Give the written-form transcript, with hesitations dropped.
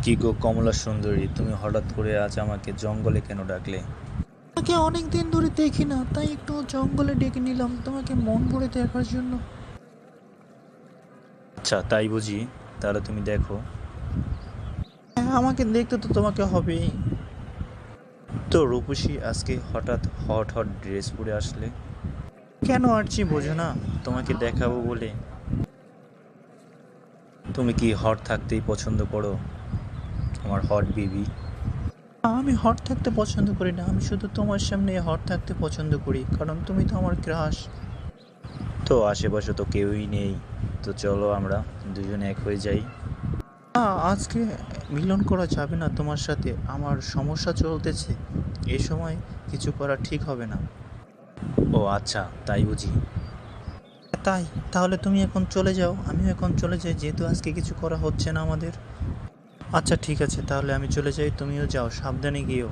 কি গো কমলা সুন্দরী, তুমি হঠাৎ করে আজ আমাকে জঙ্গলে কেন ডাকলে? তোমাকে অনেক দিন ধরে দেখি না, তাই একটু জঙ্গলে ডেকে নিলাম তোমাকে মন ভরে দেখার জন্য। আচ্ছা তাই বুঝি, তাহলে তুমি দেখো। হ্যাঁ, আমাকে দেখতে তো তোমাকে হবেই। তো রূপসী, আজকে হঠাৎ হট হট ড্রেস পরে আসলে কেন আরচি, বোঝো না? তোমাকে দেখাবো বলে। তুমি কি হট থাকতেই পছন্দ করো, আমার হট বেবি? আমি হট থাকতে পছন্দ করি না, আমি শুধু তোমার সামনে হট থাকতে পছন্দ করি, কারণ তুমি তো আমার ক্রাশ। তো আশেপাশে তো কেউই নেই, তো চলো আমরা দুজনে এক হয়ে যাই। না, আজকে মিলন করা যাবে না তোমার সাথে, আমার সমস্যা চলতেছে। এই সময় কিছু করা ঠিক হবে না। ও আচ্ছা তাই বুঝি। তাই তাহলে তুমি এখন চলে যাও, আমিও এখন চলে যাই, যেহেতু আজকে কিছু করা হচ্ছে না আমাদের। আচ্ছা ঠিক আছে, তাহলে আমি চলে যাই, তুমিও যাও, সাবধানে গিয়েও।